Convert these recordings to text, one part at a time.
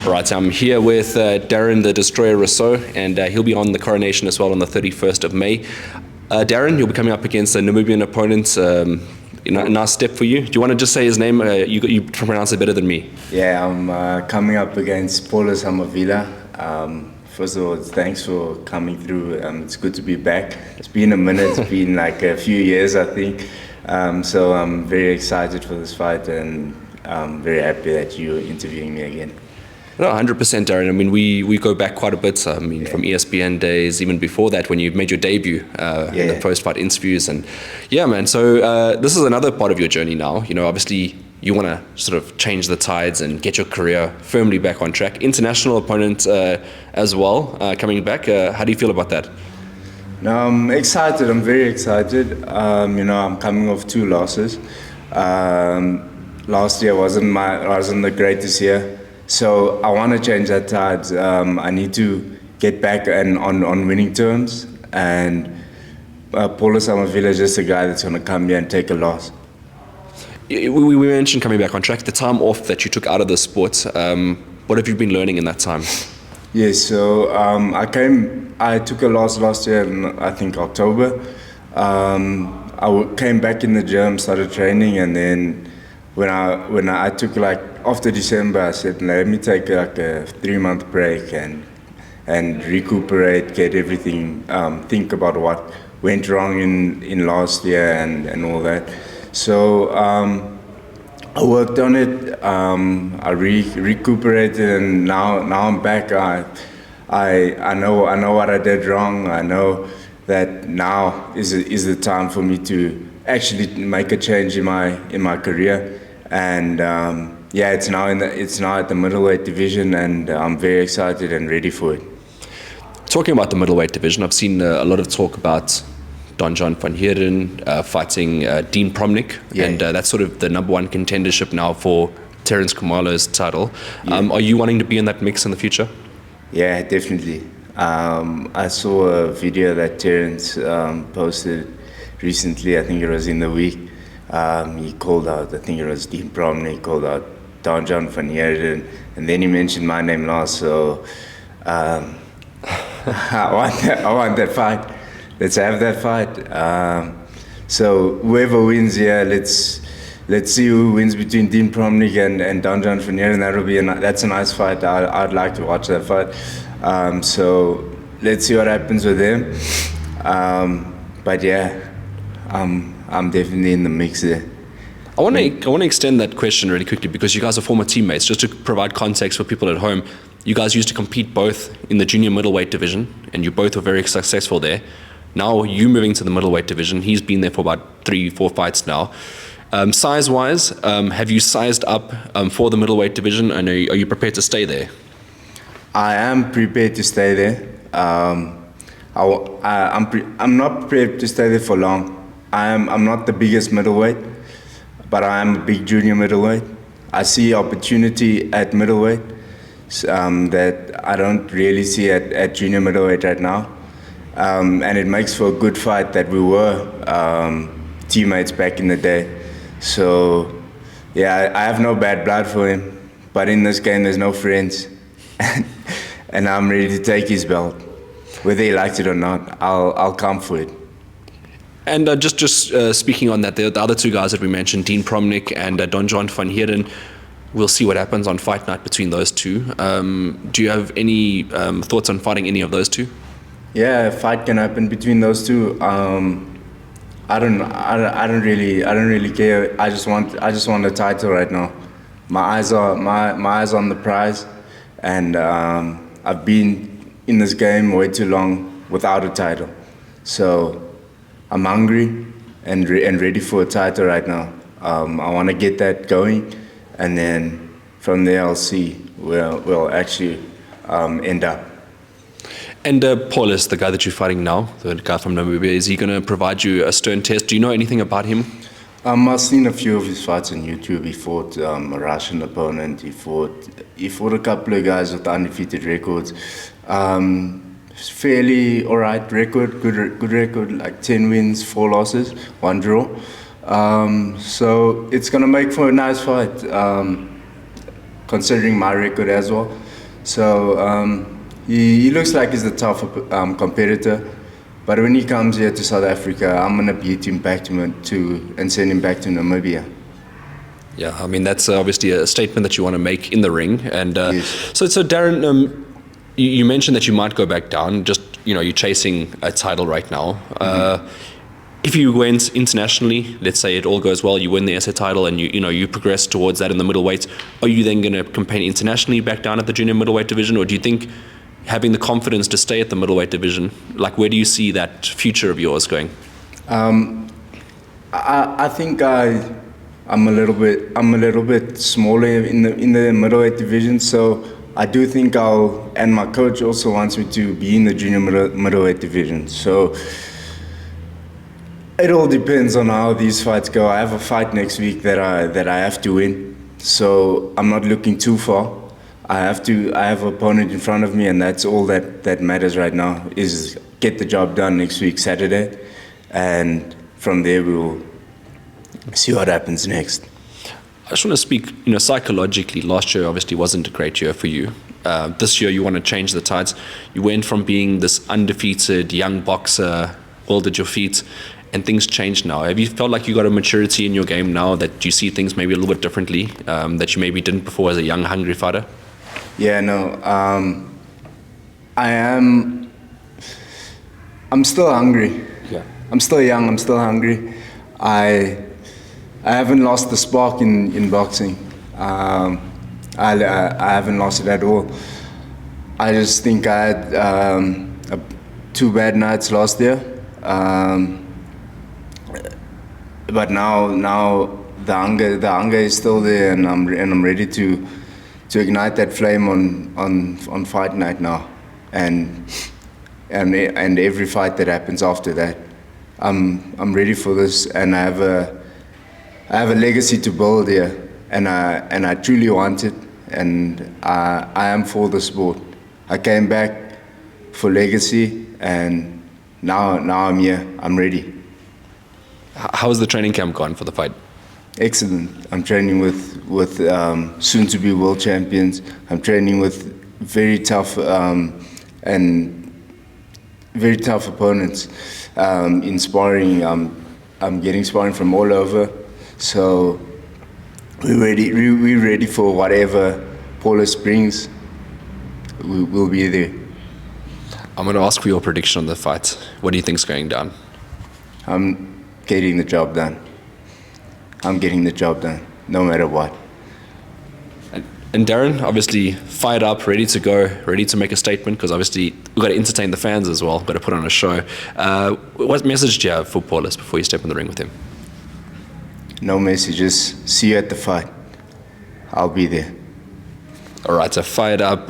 Right, I'm here with Darrin The Destroyer Rossouw, and he'll be on the coronation as well on the 31st of May. Darrin, you'll be coming up against a Namibian opponent. A nice step for you. Do you want to just say his name? You pronounce it better than me. Yeah, I'm coming up against Paulus Hamavila. First of all, thanks for coming through. It's good to be back. It's been a minute. It's been like a few years, I think. So I'm very excited for this fight, and I'm very happy that you're interviewing me again. No, 100%, Darrin. I mean, we go back quite a bit. I mean, from ESPN days, even before that, when you made your debut in the post-fight interviews. And yeah, man, so this is another part of your journey now. You know, obviously, you want to sort of change the tides and get your career firmly back on track. International opponent as well, coming back. How do you feel about that? No, I'm excited. I'm very excited. You know, I'm coming off 2 losses. Last year wasn't the greatest year. So I want to change that tide. I need to get back and on winning terms. And Paulus Hamavila is just a guy that's going to come here and take a loss. We mentioned coming back on track. The time off that you took out of the sport, what have you been learning in that time? Yes, so I took a loss last year in, I think, October. I came back in the gym, started training, and then when I took after December, I said, let me take like a 3-month break and recuperate, get everything, think about what went wrong in last year and all that. So I worked on it. I recuperated, and now I'm back. I know what I did wrong. I know that now is the time for me to actually make a change in my career. And yeah, it's now at the middleweight division, and I'm very excited and ready for it. Talking about the middleweight division, I've seen a lot of talk about Donjan Fonhedan fighting Dean Promnik, and that's sort of the #1 contendership now for Terence Khumalo's title. Are you wanting to be in that mix in the future? Yeah, definitely. I saw a video that Terence posted recently. I think it was in the week. He called out, I think it was Dean Promnik, called out Donjan Fonhedan, and then he mentioned my name last. So I want that fight. Let's have that fight. So whoever wins here, let's see who wins between Dean Promnik and Donjan Fonhedan. That's a nice fight. I'd like to watch that fight. So let's see what happens with them. But yeah, I'm definitely in the mix there. I want to extend that question really quickly, because you guys are former teammates. Just to provide context for people at home, you guys used to compete both in the junior middleweight division, and you both were very successful there. Now you moving to the middleweight division. He's been there for about 3-4 fights now. Size-wise, have you sized up for the middleweight division, and are you prepared to stay there? I am prepared to stay there. I'm not prepared to stay there for long. I'm not the biggest middleweight, but I am a big junior middleweight. I see opportunity at middleweight that I don't really see at junior middleweight right now. And it makes for a good fight that we were teammates back in the day. So yeah, I have no bad blood for him, but in this game there's no friends. And I'm ready to take his belt. Whether he likes it or not, I'll come for it. And just speaking on that, the other 2 guys that we mentioned, Dean Promnik and Donjan Fonhedan, we'll see what happens on fight night between those 2. Do you have any thoughts on fighting any of those 2? Yeah, a fight can happen between those 2. I don't really care. I just want a title right now. My eyes on the prize, and I've been in this game way too long without a title. So I'm hungry and ready for a title right now. I want to get that going, and then from there I'll see where we'll actually end up. And Paulus, the guy that you're fighting now, the guy from Namibia, is he going to provide you a stern test? Do you know anything about him? I've seen a few of his fights on YouTube. He fought a Russian opponent. He fought a couple of guys with undefeated records. Fairly alright record, good record, like 10 wins, 4 losses, 1 draw. So it's gonna make for a nice fight, considering my record as well. So he looks like he's the tougher competitor. But when he comes here to South Africa, I'm going to beat him back and send him back to Namibia. Yeah, I mean, that's obviously a statement that you want to make in the ring. And Yes. so Darrin, you mentioned that you might go back down. Just, you're chasing a title right now. If you went internationally, let's say it all goes well, you win the SA title, and you progress towards that in the middleweight, are you then going to campaign internationally back down at the junior middleweight division, or do you think having the confidence to stay at the middleweight division, like where do you see that future of yours going? I think I'm a little bit smaller in the middleweight division, so I do think and my coach also wants me to be in the junior middleweight division. So it all depends on how these fights go. I have a fight next week that I have to win, so I'm not looking too far. I have an opponent in front of me, and that's all that matters right now, is get the job done next week, Saturday, and from there we'll see what happens next. I just want to speak, psychologically, last year obviously wasn't a great year for you. This year you want to change the tides. You went from being this undefeated young boxer, world at your feet, and things changed now. Have you felt like you got a maturity in your game now, that you see things maybe a little bit differently, that you maybe didn't before as a young, hungry fighter? Yeah, no. I'm still hungry. Yeah. I'm still young. I'm still hungry. I haven't lost the spark in boxing. I haven't lost it at all. I just think I had 2 bad nights last year. But now the hunger is still there, and I'm ready to ignite that flame on fight night now, and every fight that happens after that. I'm ready for this, and I have a legacy to build here, and I truly want it, and I am for the sport. I came back for legacy, and now I'm here. I'm ready. How has the training camp gone for the fight? Excellent. I'm training with soon-to-be world champions. I'm training with very tough opponents. In sparring, I'm getting sparring from all over. So we're ready for whatever Paulus brings. We'll be there. I'm going to ask for your prediction on the fight. What do you think's going down? I'm getting the job done. I'm getting the job done, no matter what. And Darrin, obviously fired up, ready to go, ready to make a statement, because obviously we've got to entertain the fans as well, got to put on a show. What message do you have for Paulus before you step in the ring with him? No messages. See you at the fight. I'll be there. All right, so fired up,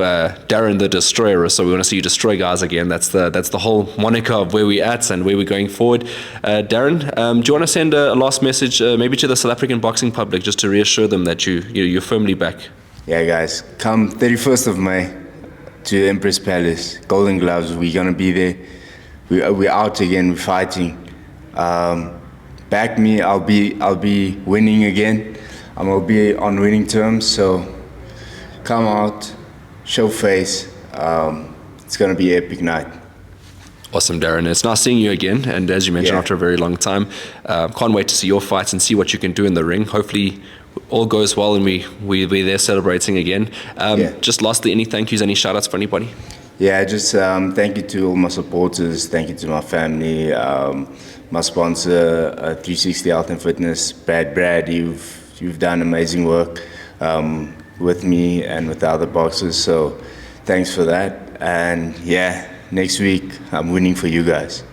Darrin The Destroyer. So we want to see you destroy guys again. That's the whole moniker of where we're at and where we're going forward. Darrin, do you want to send a last message, maybe to the South African boxing public, just to reassure them that you're firmly back? Yeah, guys, come 31st of May to Empress Palace, Golden Gloves. We're gonna be there. We're out again. We're fighting. Back me. I'll be winning again. I'm gonna be on winning terms. So come out, show face. It's gonna be an epic night. Awesome, Darrin. It's nice seeing you again, and as you mentioned, Yeah. after a very long time. Can't wait to see your fights and see what you can do in the ring. Hopefully all goes well and we're there celebrating again. Just lastly, any thank yous, any shout outs for anybody? Yeah, just thank you to all my supporters. Thank you to my family, my sponsor, 360 Health and Fitness, Brad. You've done amazing work with me and with the other boxers. So thanks for that. And yeah, next week I'm winning for you guys.